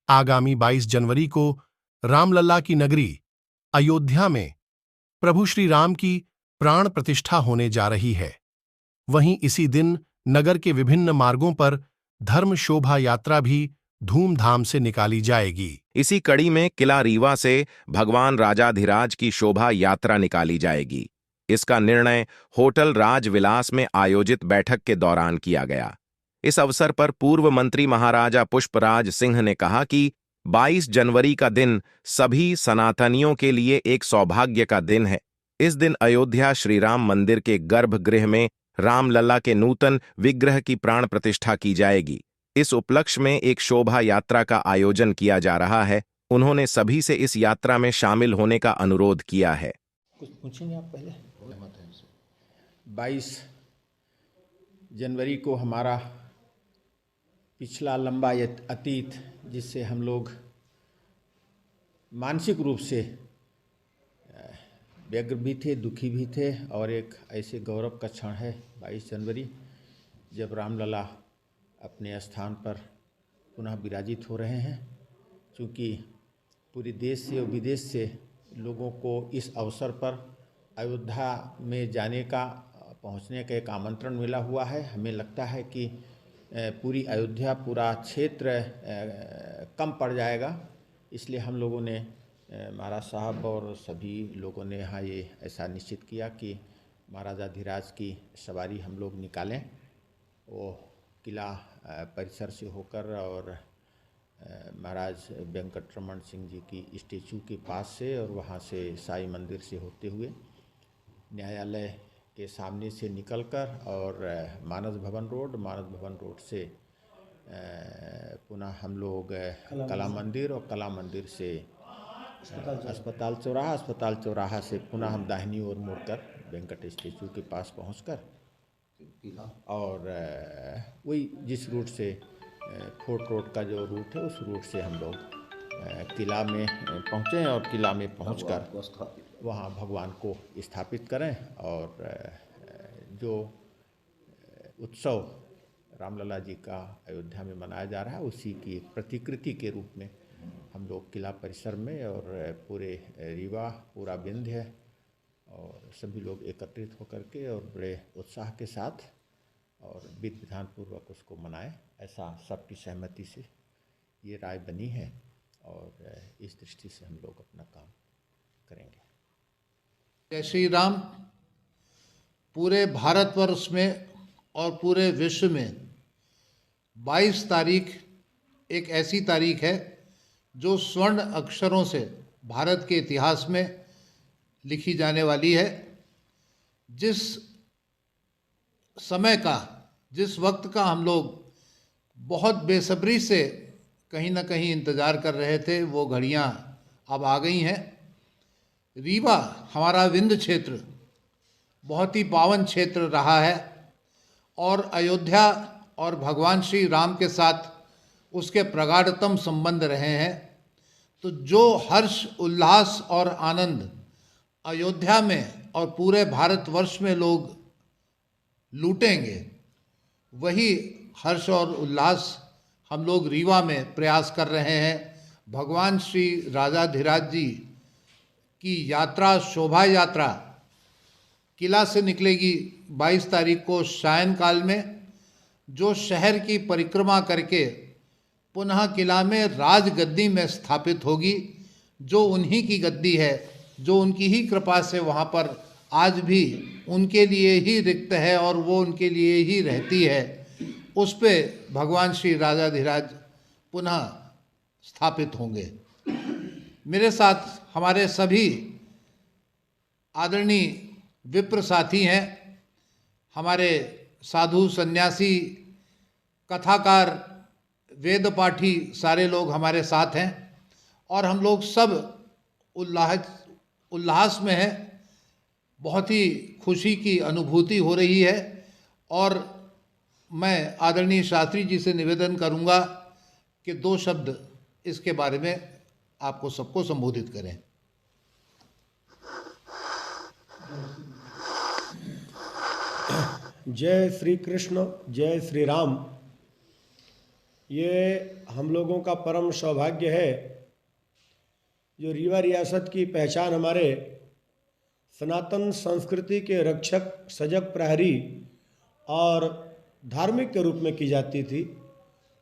आगामी 22 जनवरी को रामलला की नगरी अयोध्या में प्रभु श्री राम की प्राण प्रतिष्ठा होने जा रही है। वहीं इसी दिन नगर के विभिन्न मार्गों पर धर्म शोभा यात्रा भी धूमधाम से निकाली जाएगी। इसी कड़ी में किला रीवा से भगवान राजाधिराज की शोभा यात्रा निकाली जाएगी। इसका निर्णय होटल राजविलास में आयोजित बैठक के दौरान किया गया। इस अवसर पर पूर्व मंत्री महाराजा पुष्पराज सिंह ने कहा कि 22 जनवरी का दिन सभी सनातनियों के लिए एक सौभाग्य का दिन है। इस दिन अयोध्या श्री राम मंदिर के गर्भगृह में रामलला के नूतन विग्रह की प्राण प्रतिष्ठा की जाएगी। इस उपलक्ष्य में एक शोभा यात्रा का आयोजन किया जा रहा है। उन्होंने सभी से इस यात्रा में शामिल होने का अनुरोध किया है। कुछ पूछेंगे आप पहले? 22 जनवरी को हमारा पिछला लंबा अतीत, जिससे हम लोग मानसिक रूप से व्यग्र भी थे, दुखी भी थे, और एक ऐसे गौरव का क्षण है 22 जनवरी, जब रामलला अपने स्थान पर पुनः विराजित हो रहे हैं। क्योंकि पूरे देश से और विदेश से लोगों को इस अवसर पर अयोध्या में जाने का, पहुंचने का एक आमंत्रण मिला हुआ है। हमें लगता है कि पूरी अयोध्या, पूरा क्षेत्र कम पड़ जाएगा, इसलिए हम लोगों ने, महाराज साहब और सभी लोगों ने यहाँ ये ऐसा निश्चित किया कि महाराजाधिराज की सवारी हम लोग निकालें। वो किला परिसर से होकर और महाराज वेंकटरमण सिंह जी की स्टेचू के पास से, और वहाँ से साई मंदिर से होते हुए न्यायालय के सामने से निकलकर और मानस भवन रोड से पुनः हम लोग कला मंदिर, और कला मंदिर से अस्पताल चौराहा से पुनः हम दाहिनी ओर मुड़कर वेंकट स्टेचू के पास पहुंचकर, और वही जिस रूट से फोर्ट रोड का जो रूट है, उस रूट से हम लोग किला में पहुँचें और किला में पहुंचकर वहाँ भगवान को स्थापित करें। और जो उत्सव रामलला जी का अयोध्या में मनाया जा रहा है, उसी की एक प्रतिकृति के रूप में हम लोग किला परिसर में और पूरे रीवा, पूरा विंध्य और सभी लोग एकत्रित होकर के और बड़े उत्साह के साथ और विधि विधान पूर्वक उसको मनाएं, ऐसा सबकी सहमति से ये राय बनी है। और इस दृष्टि से हम लोग अपना काम करेंगे। जय श्री राम। पूरे भारतवर्ष में और पूरे विश्व में 22 तारीख एक ऐसी तारीख है जो स्वर्ण अक्षरों से भारत के इतिहास में लिखी जाने वाली है। जिस समय का, जिस वक्त का हम लोग बहुत बेसब्री से कहीं ना कहीं इंतज़ार कर रहे थे, वो घड़ियां अब आ गई हैं। रीवा हमारा विंध्य क्षेत्र बहुत ही पावन क्षेत्र रहा है और अयोध्या और भगवान श्री राम के साथ उसके प्रगाढ़तम संबंध रहे हैं। तो जो हर्ष, उल्लास और आनंद अयोध्या में और पूरे भारतवर्ष में लोग लूटेंगे, वही हर्ष और उल्लास हम लोग रीवा में प्रयास कर रहे हैं। भगवान श्री राजाधिराज जी की यात्रा, शोभा यात्रा किला से निकलेगी 22 तारीख को सायंकाल में, जो शहर की परिक्रमा करके पुनः किला में राजगद्दी में स्थापित होगी, जो उन्हीं की गद्दी है, जो उनकी ही कृपा से वहाँ पर आज भी उनके लिए ही रिक्त है और वो उनके लिए ही रहती है। उस पे भगवान श्री राजाधिराज पुनः स्थापित होंगे। मेरे साथ हमारे सभी आदरणीय विप्र साथी हैं, हमारे साधु, सन्यासी, कथाकार, वेद पाठी सारे लोग हमारे साथ हैं और हम लोग सब उल्लास में हैं। बहुत ही खुशी की अनुभूति हो रही है और मैं आदरणीय शास्त्री जी से निवेदन करूंगा कि 2 शब्द इसके बारे में आपको सबको संबोधित करें। जय श्री कृष्ण, जय श्री राम। ये हम लोगों का परम सौभाग्य है जो रीवा रियासत की पहचान हमारे सनातन संस्कृति के रक्षक, सजग प्रहरी और धार्मिक के रूप में की जाती थी,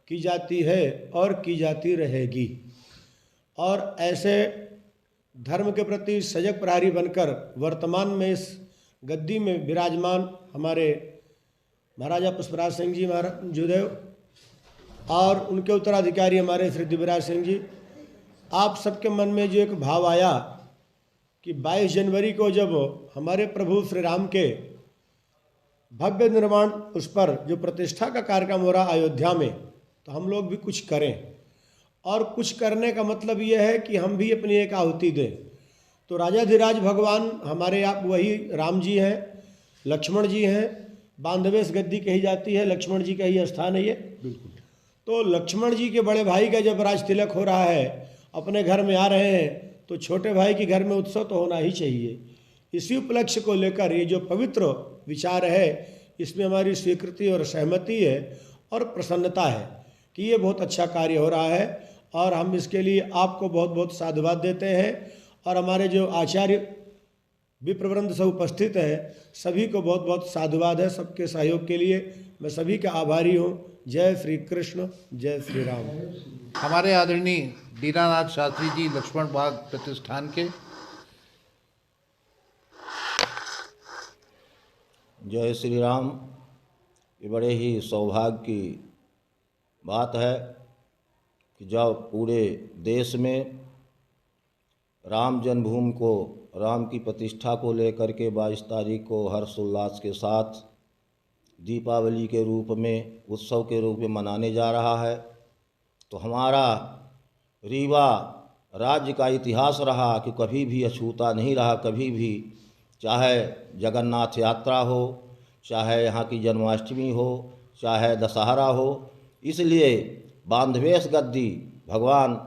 की जाती है और की जाती रहेगी। और ऐसे धर्म के प्रति सजग प्रहरी बनकर वर्तमान में इस गद्दी में विराजमान हमारे महाराजा पुष्पराज सिंह जी महाराज जुदेव और उनके उत्तराधिकारी हमारे श्री दिव्यराज सिंह जी, आप सबके मन में जो एक भाव आया कि 22 जनवरी को जब हमारे प्रभु श्री राम के भव्य निर्माण उस पर जो प्रतिष्ठा का कार्यक्रम हो रहा अयोध्या में, तो हम लोग भी कुछ करें। और कुछ करने का मतलब यह है कि हम भी अपनी एक आहुति दें। तो राजाधिराज भगवान हमारे आप वही राम जी हैं, लक्ष्मण जी हैं, बांधवेश गद्दी कही जाती है, लक्ष्मण जी का ही स्थान है ये। बिल्कुल। तो लक्ष्मण जी के बड़े भाई का जब राज तिलक हो रहा है, अपने घर में आ रहे हैं, तो छोटे भाई के घर में उत्सव तो होना ही चाहिए। इसी उपलक्ष्य को लेकर ये जो पवित्र विचार है, इसमें हमारी स्वीकृति और सहमति है और प्रसन्नता है कि ये बहुत अच्छा कार्य हो रहा है। और हम इसके लिए आपको बहुत बहुत साधुवाद देते हैं और हमारे जो आचार्य विप्रवृंद सब उपस्थित हैं, सभी को बहुत बहुत साधुवाद है सबके सहयोग के लिए। मैं सभी का आभारी हूँ। जय श्री कृष्ण, जय श्री राम। हमारे आदरणीय दीनानाथ शास्त्री जी लक्ष्मण बाग प्रतिष्ठान के जय श्री राम। ये बड़े ही सौभाग्य की बात है कि जब पूरे देश में राम जन्मभूमि को, राम की प्रतिष्ठा को लेकर के 22 तारीख को हर्षोल्लास के साथ दीपावली के रूप में, उत्सव के रूप में मनाने जा रहा है, तो हमारा रीवा राज्य का इतिहास रहा कि कभी भी अछूता नहीं रहा। कभी भी, चाहे जगन्नाथ यात्रा हो, चाहे यहाँ की जन्माष्टमी हो, चाहे दशहरा हो, इसलिए बांधवेश गद्दी भगवान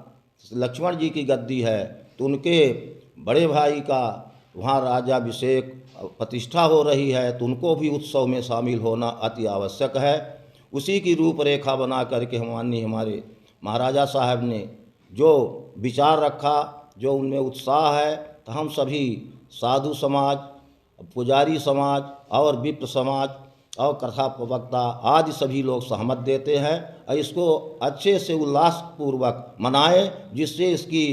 लक्ष्मण जी की गद्दी है, तो उनके बड़े भाई का वहाँ राजाभिषेक प्रतिष्ठा हो रही है, तो उनको भी उत्सव में शामिल होना अति आवश्यक है। उसी की रूपरेखा बना करके हमारे महाराजा साहब ने जो विचार रखा, जो उनमें उत्साह है, तो हम सभी साधु समाज, पुजारी समाज और विप्र समाज और कथा प्रवक्ता आदि सभी लोग सहमत देते हैं और इसको अच्छे से उल्लासपूर्वक मनाएं, जिससे इसकी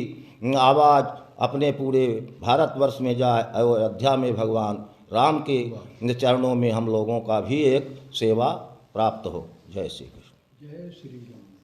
आवाज़ अपने पूरे भारतवर्ष में जाए। अयोध्या में भगवान राम के चरणों में हम लोगों का भी एक सेवा प्राप्त हो। जय श्री कृष्ण। जय श्री राम।